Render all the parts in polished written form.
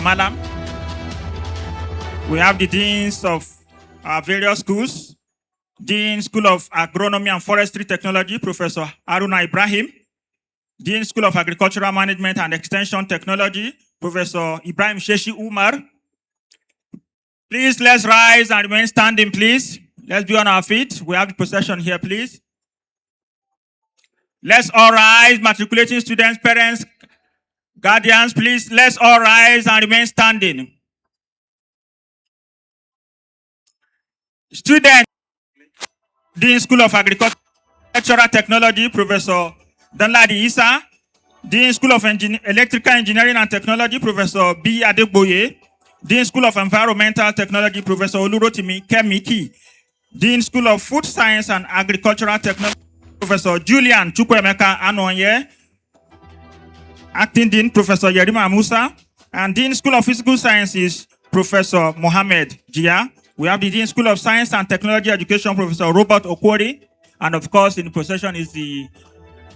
Madam. We have the deans of our various schools. Dean School of Agronomy and Forestry Technology, Professor Haruna Ibrahim. Dean School of Agricultural Management and Extension Technology, Professor Ibrahim Sheshi Umar. Please, let's rise and remain standing, please. Let's be on our feet. We have the procession here, please. Let's all rise, matriculating students, parents, guardians, please. Let's all rise and remain standing. Students, Dean School of Agricultural Technology, Professor Danladi Isa. Dean School of Electrical Engineering and Technology, Professor B. Adegboye. Dean School of Environmental Technology, Professor Olurotimi Kemiki. Dean School of Food Science and Agricultural Technology, Professor Julian Chukwemeka Anoye. Acting Dean, Professor Yerima Musa. And Dean School of Physical Sciences, Professor Mohammed Jia. We have the Dean School of Science and Technology Education, Professor Robert Okwori. And of course, in the procession is the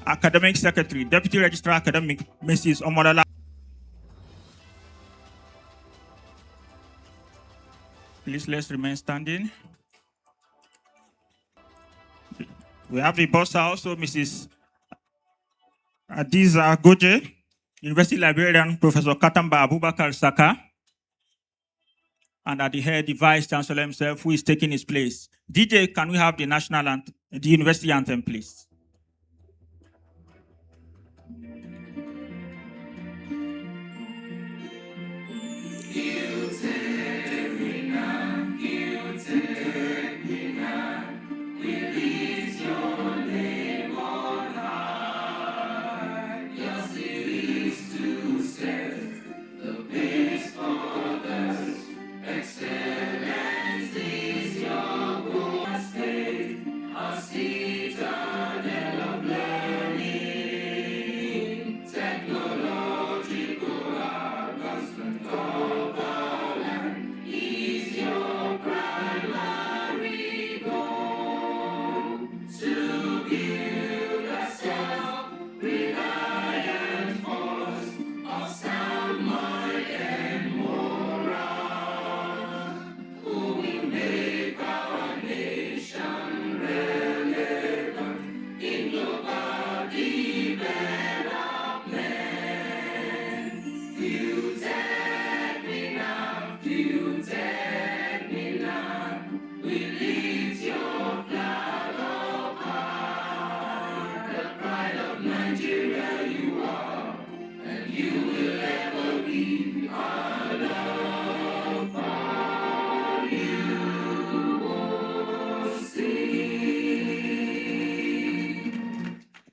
Academic Secretary, Deputy Registrar Academic, Mrs. Omodala. Please, let's remain standing. We have the bursar also, Mrs. Adiza Goje, University Librarian, Professor Katamba Abubakar Saka. And at the head, the Vice Chancellor himself, who is taking his place. DJ, can we have the national anthem, the university anthem, please?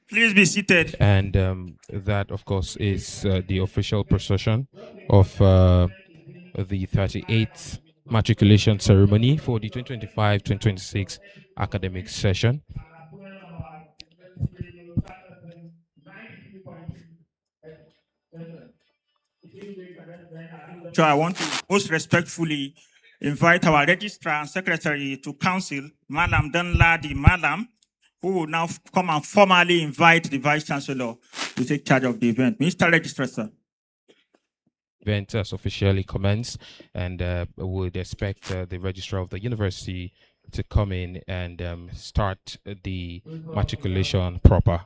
Please be seated. And that, of course, is the official procession of the 38th Matriculation ceremony for the 2025-2026 academic session. So I want to most respectfully invite our registrar and secretary to council, Madam Danladi Madam, who will now come and formally invite the Vice Chancellor to take charge of the event. Mr. Registrar, sir. Event has officially commenced, and would expect the registrar of the university to come in and start the matriculation proper.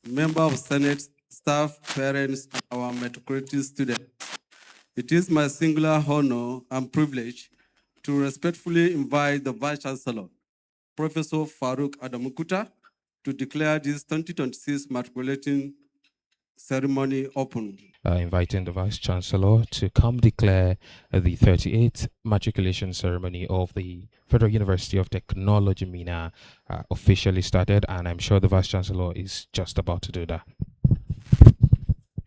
Member of Senate, staff, parents, and our matriculating students, it is my singular honor and privilege to respectfully invite the Vice Chancellor, Professor Farouk Adamukuta, to declare this 2026 matriculating ceremony open. Inviting the Vice Chancellor to come declare the 38th matriculation ceremony of the Federal University of Technology, Minna, officially started, and I'm sure the Vice Chancellor is just about to do that.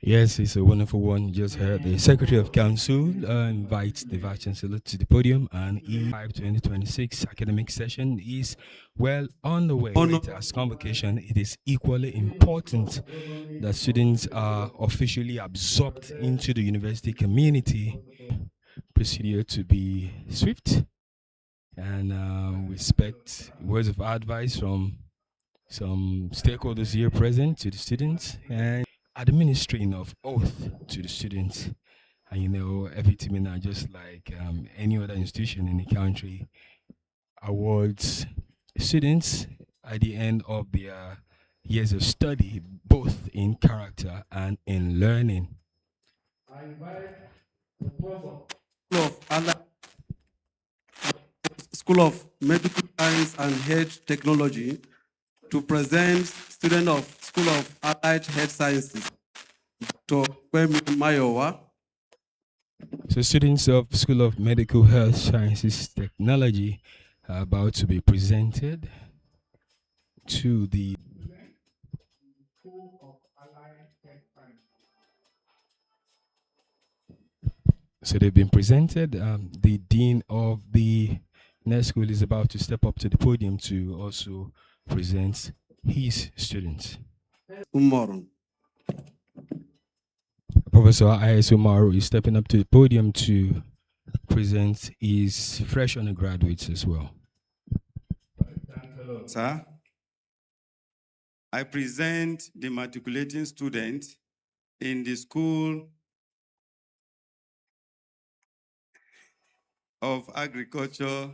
Yes, it's a wonderful one. Just heard the Secretary of Council invites the Vice Chancellor to the podium, and E5-2026 academic session is well on the way. As convocation, it is equally important that students are officially absorbed into the university community. Procedure to be swift, and we expect words of advice from some stakeholders here present to the students, and administering of oath to the students. And FET Minna, just like any other institution in the country, awards students at the end of their years of study, both in character and in learning. School of Medical Science and Health Technology to present student of School of Allied Health Sciences, Dr. Kwemi Mayowa. So students of School of Medical Health Sciences Technology are about to be presented to the So they've been presented. The dean of the next school is about to step up to the podium to also present his students. Umoru. Professor I.S. Umaru is stepping up to the podium to present his fresh undergraduates as well. Sir, I present the matriculating student in the School of Agriculture,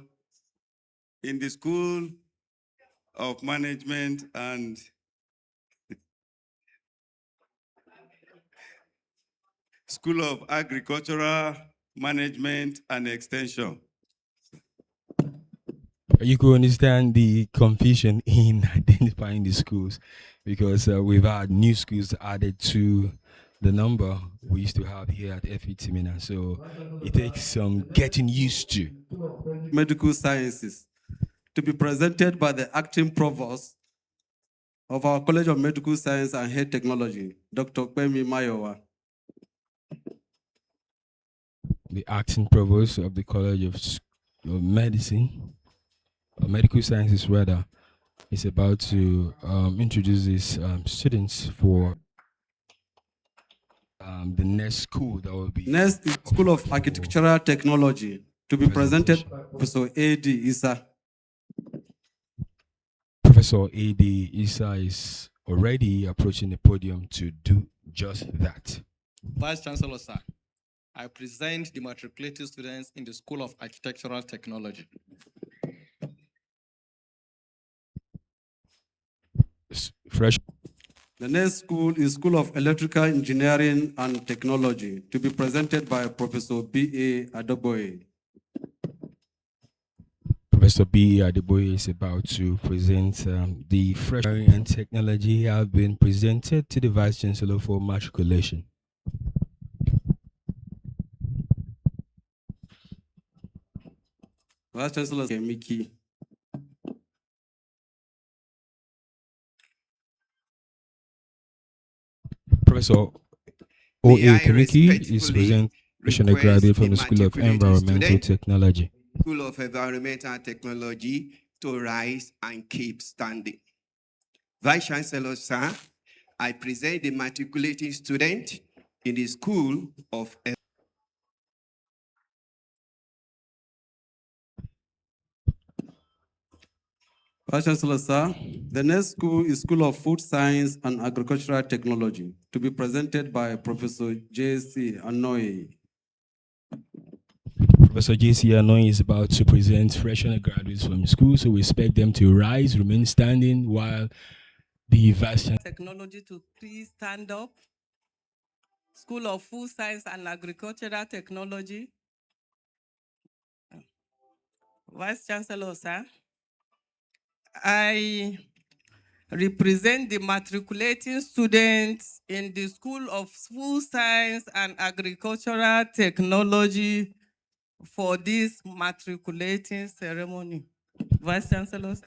in the School of Management and School of Agricultural Management and Extension. You can understand the confusion in identifying the schools because we've had new schools added to the number we used to have here at FET Minna. So it takes some getting used to. Medical Sciences to be presented by the acting provost of our College of Medical Science and Health Technology, Dr. Kwemi Mayowa. The acting provost of the College of Medicine, or Medical Sciences rather, is about to introduce his students for the next school that will be. Next is School of Architectural Technology to be presented by Professor A.D. Isa. Professor A.D. Isa is already approaching the podium to do just that. Vice Chancellor, sir, I present the matriculating students in the School of Architectural Technology. Fresh. The next school is School of Electrical Engineering and Technology to be presented by Professor B.A. Adeboye. Professor B.A. Adeboye is about to present the fresh and technology have been presented to the Vice Chancellor for matriculation. Vice Chancellor Kemiki. Professor O.A. Kamiki is presenting a graduate from the School of Environmental Technology. School of Environmental Technology to rise and keep standing. Vice Chancellor, sir, I present the matriculating student in the School of Vice Chancellor, sir, the next school is School of Food Science and Agricultural Technology to be presented by Professor J.C. Anoye. Professor J.C. Anoye is about to present fresh undergraduates from school, so we expect them to rise, remain standing while the Vice Chancellor. Technology to please stand up. School of Food Science and Agricultural Technology. Vice Chancellor, sir, I represent the matriculating students in the School of Food Science and Agricultural Technology for this matriculating ceremony. Vice Chancellor, sir.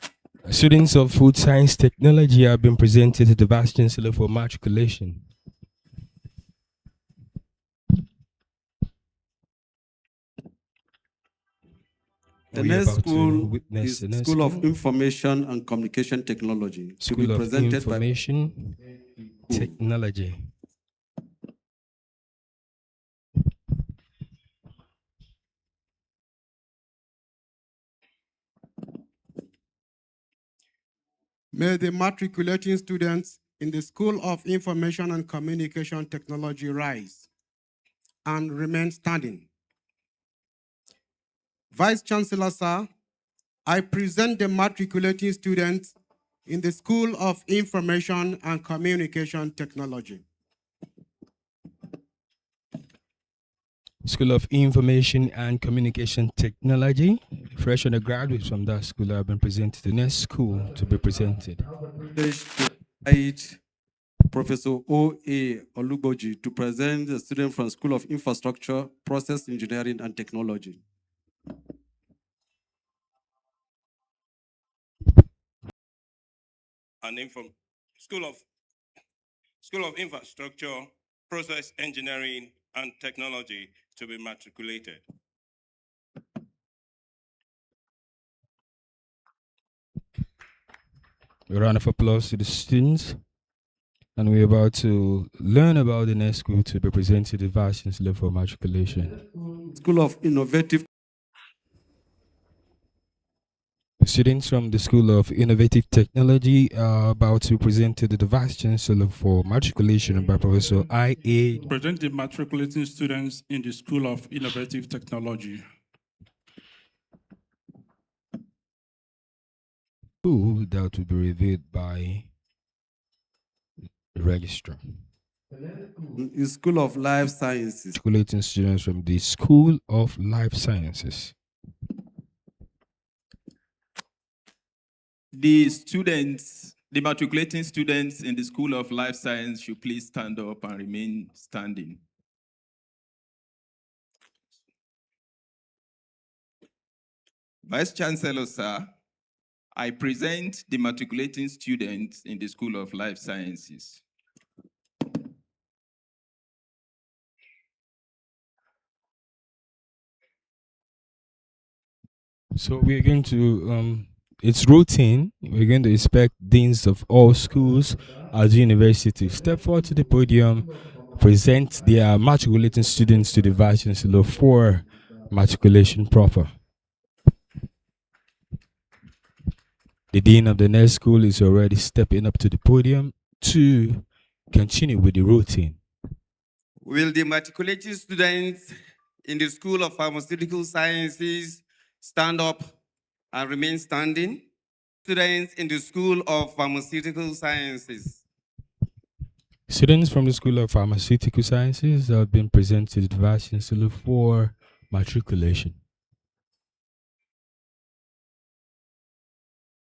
Students of Food Science Technology have been presented to the Vice Chancellor for matriculation. The next school is School of Information and Communication Technology to be presented by Information Technology. May the matriculating students in the School of Information and Communication Technology rise. and remain standing. Vice Chancellor, sir, I present the matriculating students in the School of Information and Communication Technology. School of Information and Communication Technology. Fresh undergraduates from that school have been presented to the next school to be presented. Professor O.A. Oluboji to present the student from School of Infrastructure, Process Engineering and Technology. And from School of Infrastructure, Process Engineering and Technology to be matriculated. A round of applause to the students. And we're about to learn about the next school to be presented to the Vice Chancellor for matriculation. School of Innovative. Students from the School of Innovative Technology are about to present to the Vice Chancellor for matriculation by Professor I.A. Present the matriculating students in the School of Innovative Technology. School that will be reviewed by the registrar. The School of Life Sciences. Matriculating students from the School of Life Sciences. The matriculating students in the School of Life Science should please stand up and remain standing. Vice Chancellor, sir, I present the matriculating students in the School of Life Sciences. So we're going to, it's routine. We're going to expect deans of all schools at the university step forward to the podium, present their matriculating students to the Vice Chancellor for matriculation proper. The dean of the next school is already stepping up to the podium to continue with the routine. Will the matriculating students in the School of Pharmaceutical Sciences stand up and remain standing? Students in the School of Pharmaceutical Sciences. Students from the School of Pharmaceutical Sciences have been presented to the Vice Chancellor for matriculation.